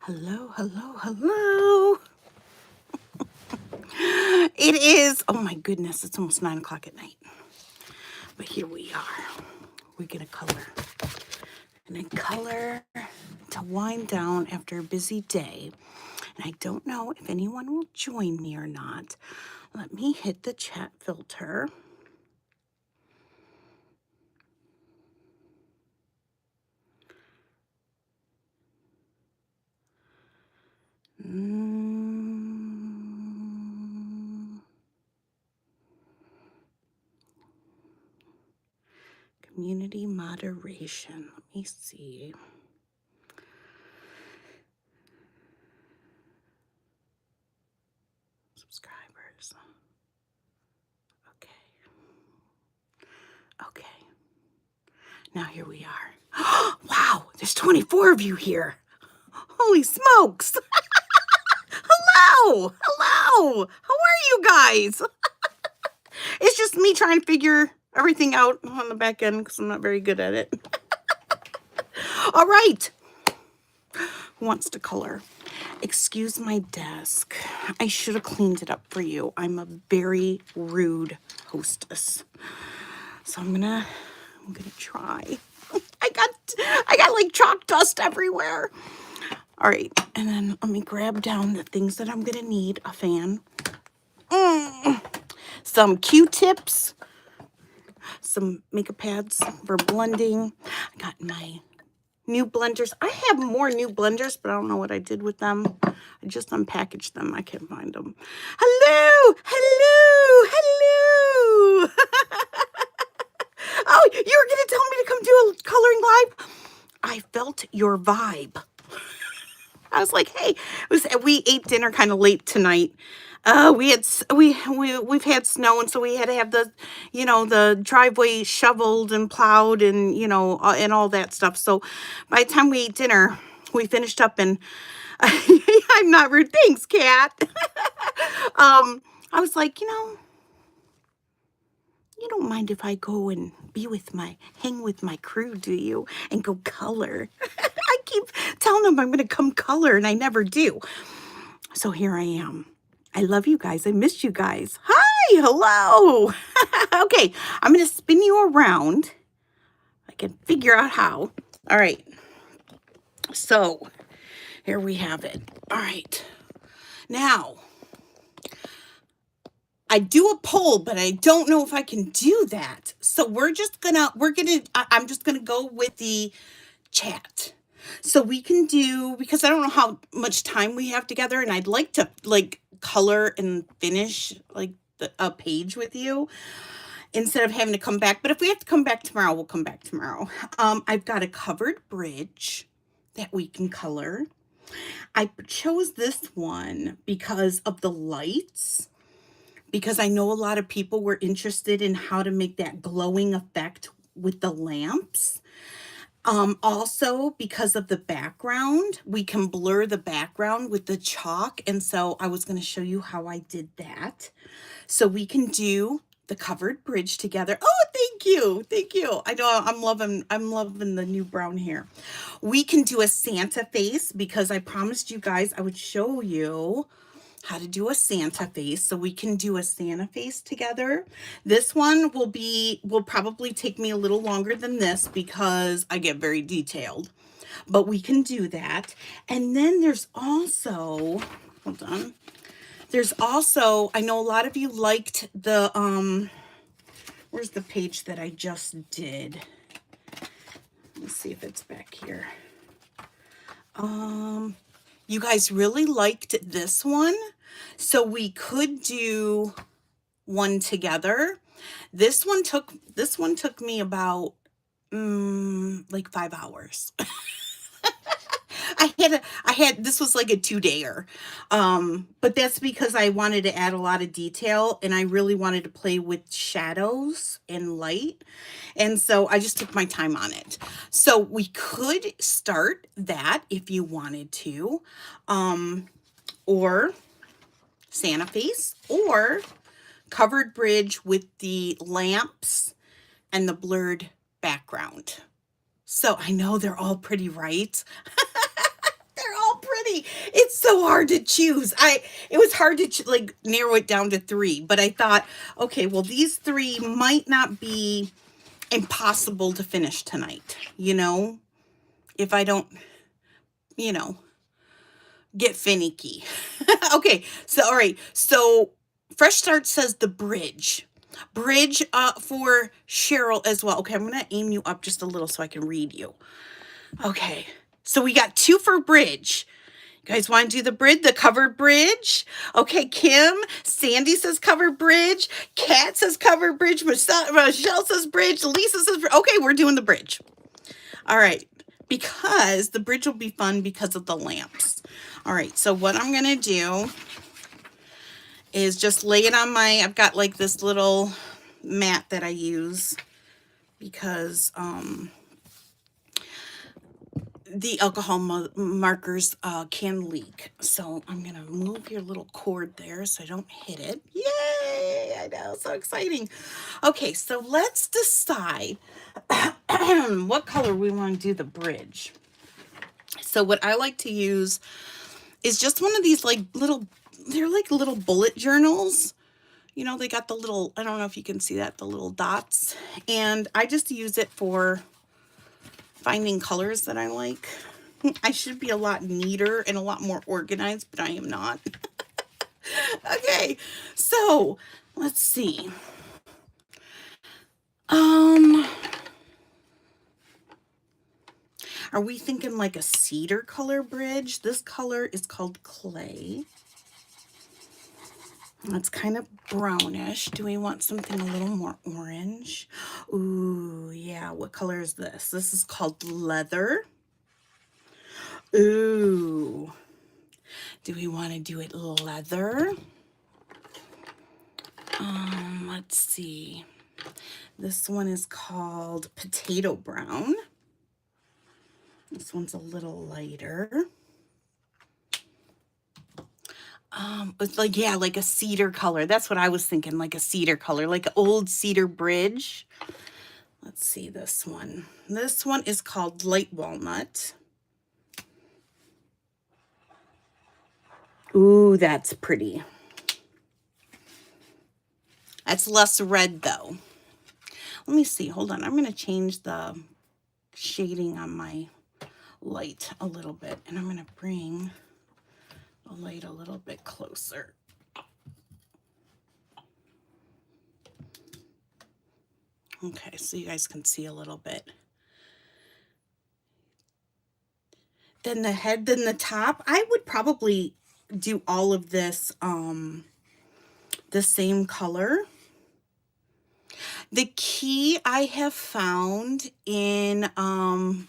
Hello, hello, hello. It is, oh my goodness, it's almost 9 o'clock at night. But here we are. We're going to color. And then color to wind down after a busy day. And I don't know if anyone will join me or not. Let me hit the chat filter. Community moderation. Let me see. Subscribers. Okay. Now here we are. Wow, there's 24 of you here. Holy smokes. Hello. Hello. How are you guys? It's just me trying to figure everything out on the back end because I'm not very good at it. All right. Who wants to color? Excuse my desk. I should have cleaned it up for you. I'm a very rude hostess. So I'm gonna try. I got like chalk dust everywhere. All right, and then let me grab down the things that I'm gonna need. A fan, some Q-tips, some makeup pads for blending. I got my new blenders. I have more new blenders, but I don't know what I did with them. I just unpackaged them. I can't find them. Hello, hello, hello. Oh, you were gonna tell me to come do a coloring live? I felt your vibe. I was like, hey, we ate dinner kind of late tonight. We've had snow, and so we had to have the driveway shoveled and plowed and and all that stuff. So by the time we ate dinner, we finished up, and I'm not rude. Thanks, Kat. I was like, you don't mind if I go and hang with my crew, do you? And go color. I keep telling them I'm going to come color, and I never do. So here I am. I love you guys. I missed you guys. Hi, hello. Okay, I'm going to spin you around. I can figure out how. All right. So here we have it. All right. Now, I do a poll, but I don't know if I can do that. So I'm just gonna go with the chat. So we can do, because I don't know how much time we have together, and I'd like to color and finish a page with you instead of having to come back. But if we have to come back tomorrow, we'll come back tomorrow. I've got a covered bridge that we can color. I chose this one because of the lights, because I know a lot of people were interested in how to make that glowing effect with the lamps. Also, because of the background, we can blur the background with the chalk. And so I was going to show you how I did that. So we can do the covered bridge together. Oh, thank you. Thank you. I know I'm loving the new brown hair. We can do a Santa face, because I promised you guys I would show you how to do a Santa face. So we can do a Santa face together. This one will probably take me a little longer than this because I get very detailed, but we can do that. And then there's also, hold on. There's also, I know a lot of you liked the, where's the page that I just did? Let's see if it's back here. You guys really liked this one, so we could do one together. This one took me about like 5 hours. This was like a 2-dayer. But that's because I wanted to add a lot of detail, and I really wanted to play with shadows and light. And so I just took my time on it. So we could start that if you wanted to, or Santa face, or covered bridge with the lamps and the blurred background. So I know they're all pretty, right? They're all pretty. me. It's so hard to choose. It was hard to like narrow it down to 3, but I thought, okay, well, these 3 might not be impossible to finish tonight, you know, if I don't, you know, get finicky. Okay, so all right, so Fresh Start says the bridge for Cheryl as well. Okay, I'm gonna aim you up just a little so I can read you. Okay, so we got 2 for bridge. You guys want to do the covered bridge? Okay, Kim, Sandy says covered bridge. Kat says covered bridge. Michelle says bridge. Lisa says bridge. Okay, we're doing the bridge. All right, because the bridge will be fun because of the lamps. All right, so what I'm going to do is just lay it on I've got like this little mat that I use because the alcohol markers can leak. So I'm going to move your little cord there so I don't hit it. Yay! I know, so exciting. Okay, so let's decide what color we want to do the bridge. So what I like to use is just one of these like they're like little bullet journals. You know, they got the little, I don't know if you can see that, the little dots. And I just use it for finding colors that I like. I should be a lot neater and a lot more organized, but I am not. Okay, so let's see. Are we thinking like a cedar color bridge? This color is called clay. It's kind of brownish. Do we want something a little more orange? Ooh, yeah. What color is this? This is called leather. Ooh. Do we want to do it leather? Let's see. This one is called potato brown. This one's a little lighter. It's like, yeah, like a cedar color. That's what I was thinking, like a cedar color, like an old cedar bridge. Let's see this one. This one is called light walnut. Ooh, that's pretty. That's less red though. Let me see, hold on. I'm gonna change the shading on my light a little bit, and I'm gonna bring the light a little bit closer. Okay, so you guys can see a little bit. Then the head, then the top. I would probably do all of this the same color. The key I have found in,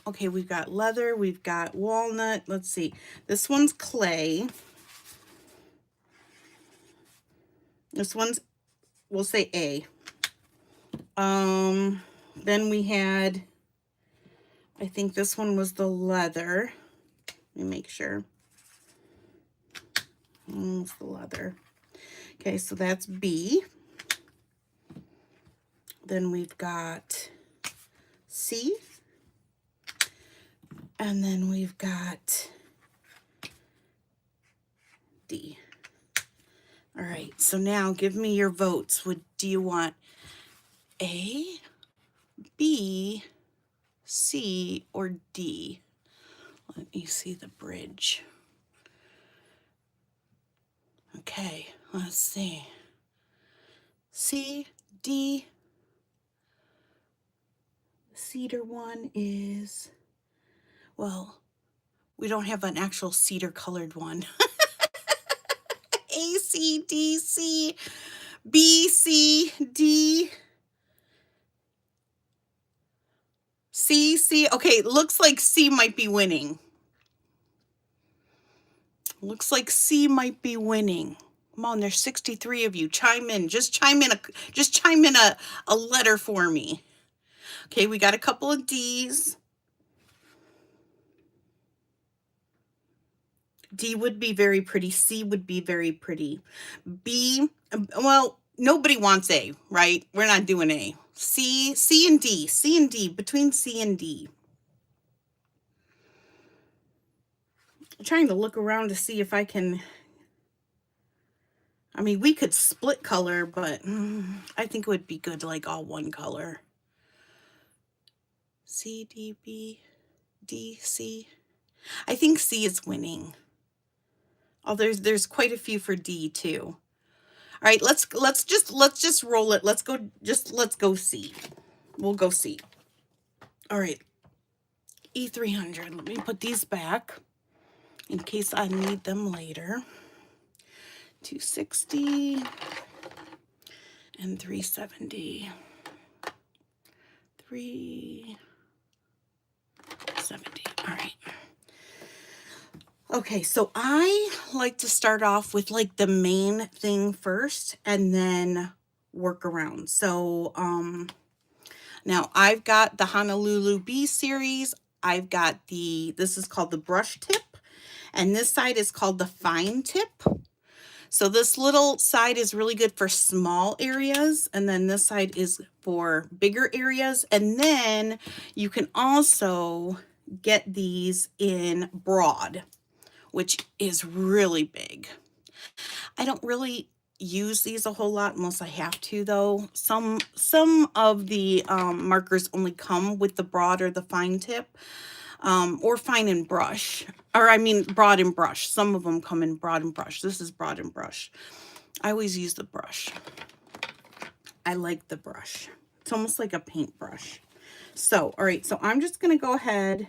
okay, we've got leather, we've got walnut. Let's see. This one's clay. This one's, we'll say A. Then we had, I think this one was the leather. Let me make sure. It's the leather. Okay, so that's B. Then we've got C. And then we've got D. All right, so now give me your votes. Do you want A, B, C, or D? Let me see the bridge. Okay, let's see. C, D. The cedar one is, well, we don't have an actual cedar colored one. A, C, D, C, B, C, D, C, C. Okay, looks like C might be winning. Looks like C might be winning. Come on, there's 63 of you. Chime in. Just chime in a letter for me. Okay, we got a couple of D's. D would be very pretty. C would be very pretty. B, well, nobody wants A, right? We're not doing A. C, C and D. C and D. Between C and D. trying to look around to see if I can, I mean, we could split color, but I think it would be good like all one color. C, D, B, D, C. I think C is winning. Oh, there's quite a few for D too. All right, let's just roll it. Let's go C. We'll go C. All right. E300. Let me put these back in case I need them later. 260 and 370. 370. All right. Okay, so I like to start off with like the main thing first and then work around. So now I've got the Honolulu Bee series. I've got this is called the brush tip, and this side is called the fine tip. So this little side is really good for small areas, and then this side is for bigger areas. And then you can also get these in broad, which is really big. I don't really use these a whole lot unless I have to, though. Some of the markers only come with the broad or the fine tip, or fine and brush, or I mean broad and brush. Some of them come in broad and brush. This is broad and brush. I always use the brush. I like the brush. It's almost like a paintbrush. So, all right, so I'm just going to go ahead.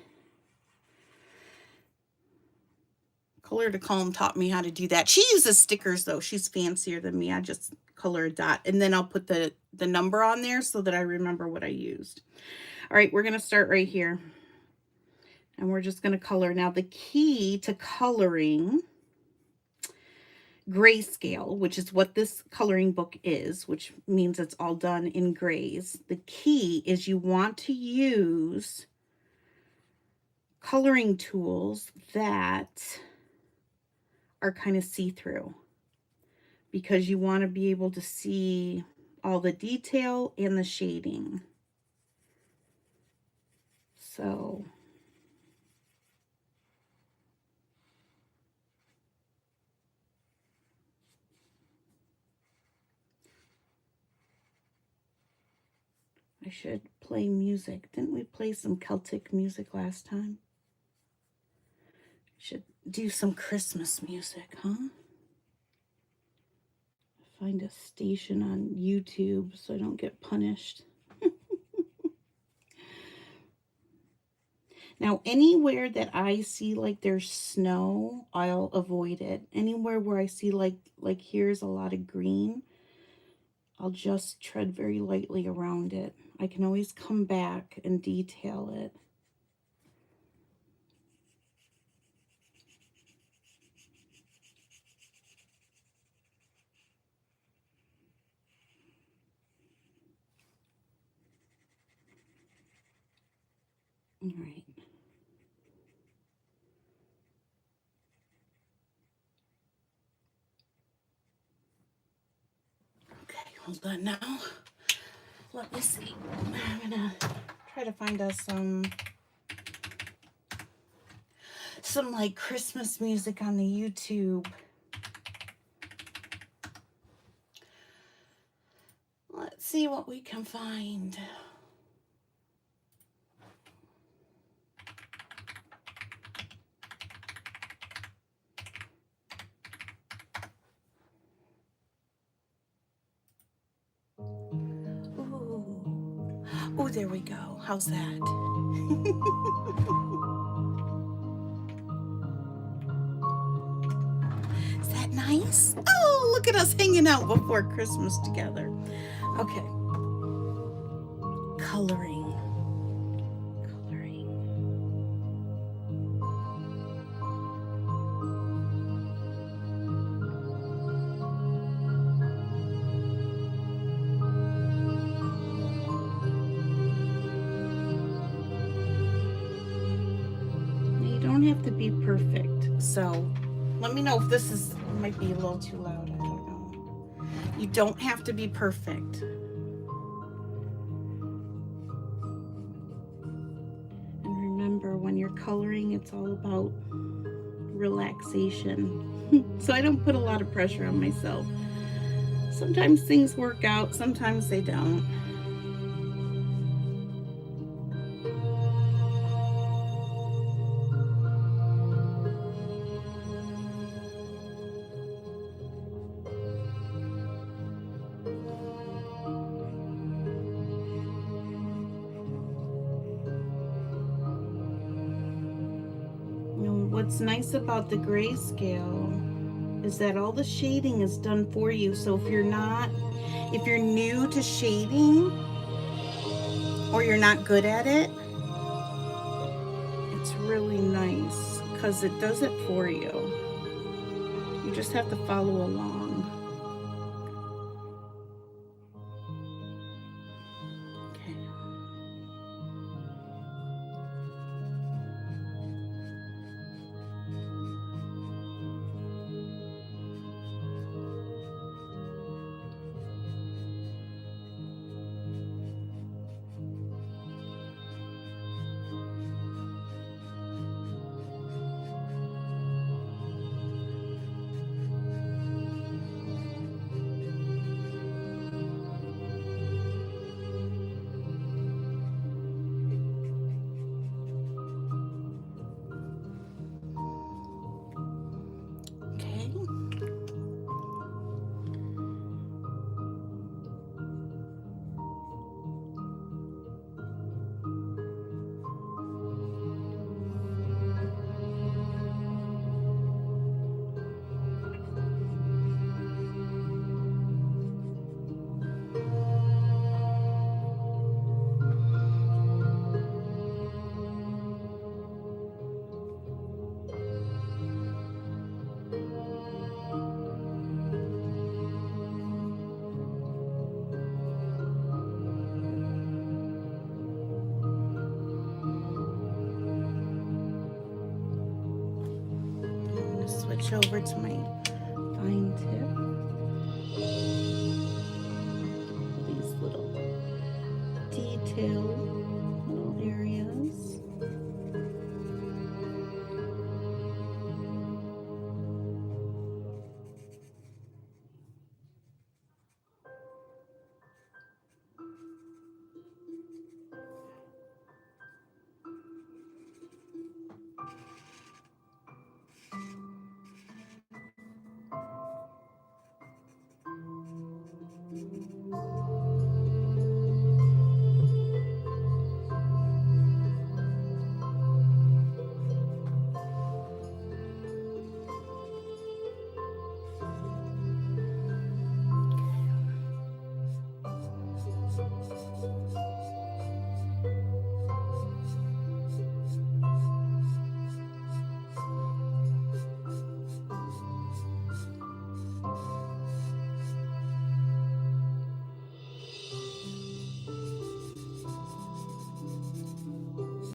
Color to Calm taught me how to do that. She uses stickers, though. She's fancier than me. I just color a dot, and then I'll put the number on there so that I remember what I used. All right, we're going to start right here, and we're just going to color. Now, the key to coloring Grayscale, which is what this coloring book is, which means it's all done in grays. The key is you want to use coloring tools that are kind of see-through, because you want to be able to see all the detail and the shading. So I should play music. Didn't we play some Celtic music last time? Should do some Christmas music, huh? Find a station on YouTube so I don't get punished. Now, anywhere that I see like there's snow, I'll avoid it. Anywhere where I see like here's a lot of green, I'll just tread very lightly around it. I can always come back and detail it. All right. Okay, hold on now. Let me see. I'm gonna try to find us some like Christmas music on the YouTube. Let's see what we can find. Oh, there we go. How's that? Is that nice? Oh, look at us hanging out before Christmas together. Okay. Coloring. You don't have to be perfect. So let me know if this might be a little too loud. I don't know. You don't have to be perfect. And remember, when you're coloring, it's all about relaxation. So I don't put a lot of pressure on myself. Sometimes things work out, sometimes they don't. What's nice about the grayscale is that all the shading is done for you. So if you're new to shading or you're not good at it, it's really nice because it does it for you. You just have to follow along. Switch over to my fine tip. These little details.